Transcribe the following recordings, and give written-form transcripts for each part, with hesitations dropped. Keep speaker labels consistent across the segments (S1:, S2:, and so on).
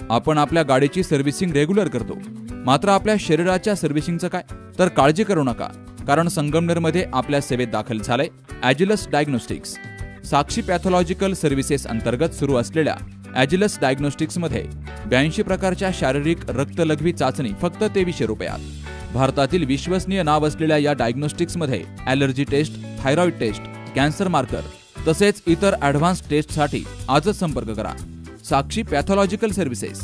S1: आपण आपल्या गाडीची सर्व्हिसिंग रेग्युलर करतो, मात्र आपल्या शरीराच्या सर्व्हिसिंगचं काय? तर काळजी करू नका, कारण संगमनेरमध्ये आपल्या सेवेत दाखल झालंय ॲजिलस डायग्नोस्टिक्स. साक्षी पॅथॉलॉजिकल सर्व्हिसेस अंतर्गत सुरू असलेल्या ॲजिलस डायग्नोस्टिक्समध्ये 82 प्रकारच्या शारीरिक रक्तलघवी चाचणी फक्त 2300 रुपयात. भारतातील विश्वसनीय नाव असलेल्या या डायग्नोस्टिक्समध्ये allergy test, thyroid test, cancer marker तसेच इतर ॲडव्हान्स टेस्टसाठी आजच संपर्क करा. Sakshi pathological services,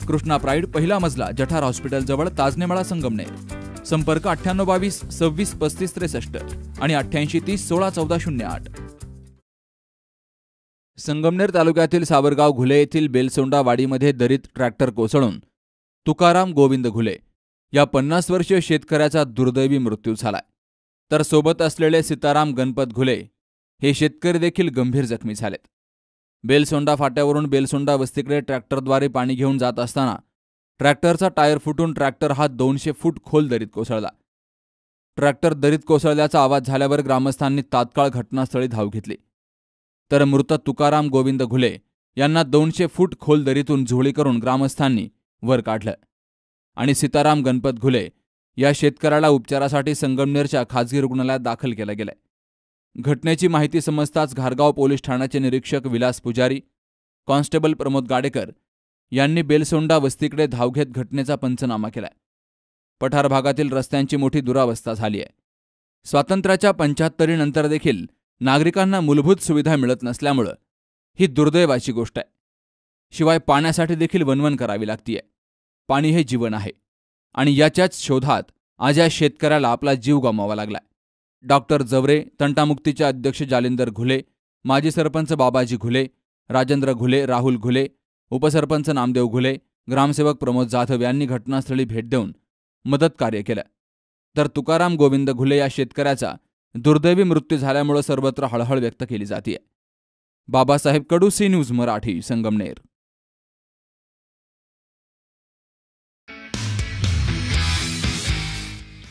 S1: Krishna pride, पहिला मजला, जठार हॉस्पिटल जवळ, ताजनेमाळा, संगमनेर. संपर्क 9822 26 35 63 आणि 8830 16 14 08. संगमनेर तालुक्यातील सावरगाव घुले येथील बेलसोंडा वाडीमध्ये दरीत ट्रॅक्टर कोसळून तुकाराम गोविंद घुले या 50 वर्षीय शेतकऱ्याचा दुर्दैवी मृत्यू झालाय. तर सोबत असलेले सीताराम गणपत घुले हे शेतकरी देखील गंभीर जखमी झालेत. बेलसोंडा फाट्यावरून बेलसोंडा वस्तीकडे ट्रॅक्टरद्वारे पाणी घेऊन जात असताना ट्रॅक्टरचा टायर फुटून ट्रॅक्टर हा 200 फूट खोल दरीत कोसळला. ट्रॅक्टर दरीत कोसळल्याचा आवाज झाल्यावर ग्रामस्थांनी तात्काळ घटनास्थळी धाव घेतली. तर मृत तुकाराम गोविंद घुले यांना 200 फूट खोल दरीतून झोळी करून ग्रामस्थांनी वर काढलं आणि सीताराम गणपत घुले या शेतकऱ्याला उपचारासाठी संगमनेरच्या खाजगी रुग्णालयात दाखल केलं गेलंय. घटनेची माहिती समजताच घारगाव पोलीस ठाण्याचे निरीक्षक विलास पुजारी, कॉन्स्टेबल प्रमोद गाडेकर यांनी बेलसोंडा वस्तीकडे धाव घेत घटनेचा पंचनामा केलाय. पठार भागातील रस्त्यांची मोठी दुरावस्था झाली आहे. स्वातंत्र्याच्या 75 नंतर देखील नागरिकांना मूलभूत सुविधा मिळत नसल्यामुळं ही दुर्दैवाची गोष्ट आहे. शिवाय पाण्यासाठी देखील वणवण करावी लागतीये. पाणी हे जीवन आहे आणि याच्याच शोधात आज या शेतकऱ्याला आपला जीव गमावा लागलाय. डॉक्टर जवरे, तंटामुक्तीचे अध्यक्ष जालिंदर घुले, माजी सरपंच बाबाजी घुले, राजेंद्र घुले, राहुल घुले, उपसरपंच नामदेव घुले, ग्रामसेवक प्रमोद जाधव यांनी घटनास्थळी भेट देऊन मदत कार्य केलं. तर तुकाराम गोविंद घुले या शेतकऱ्याचा दुर्दैवी मृत्यू झाल्यामुळे सर्वत्र हळहळ व्यक्त केली जाते. बाबासाहेब कडू, सी न्यूज मराठी, संगमनेर.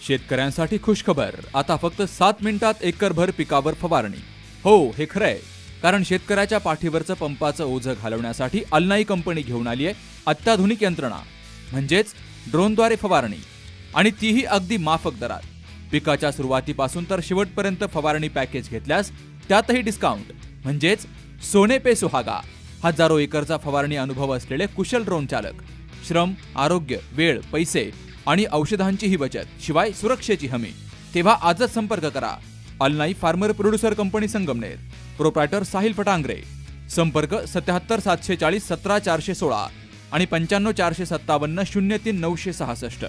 S1: शेतकऱ्यांसाठी खुशखबर, आता फक्त 7 मिनिटात एकरभर पिकावर फवारणी. हो, हे खरंय, कारण शेतकऱ्याच्या पाठीवरचं पंपाचं ओझं घालवण्यासाठी अल्नाई कंपनी घेऊन आली आहे अत्याधुनिक यंत्रणा, म्हणजेच ड्रोनद्वारे फवारणी, आणि तीही अगदी माफक दरात. पिकाच्या सुरुवातीपासून तर शेवटपर्यंत फवारणी पॅकेज घेतल्यास त्यातही डिस्काउंट, म्हणजेच सोने पे सुहागा. हजारो एकरचा फवारणी अनुभव असलेले कुशल ड्रोन चालक, श्रम, आरोग्य, वेळ, पैसे आणि औषधांचीही बचत, शिवाय सुरक्षेची हमी. तेव्हा आजच संपर्क करा. Alnai farmer producer company, Sangamner. Proprietor Sahil Fatangare. संपर्क 77 740 17 416 आणि 95 457 03 966.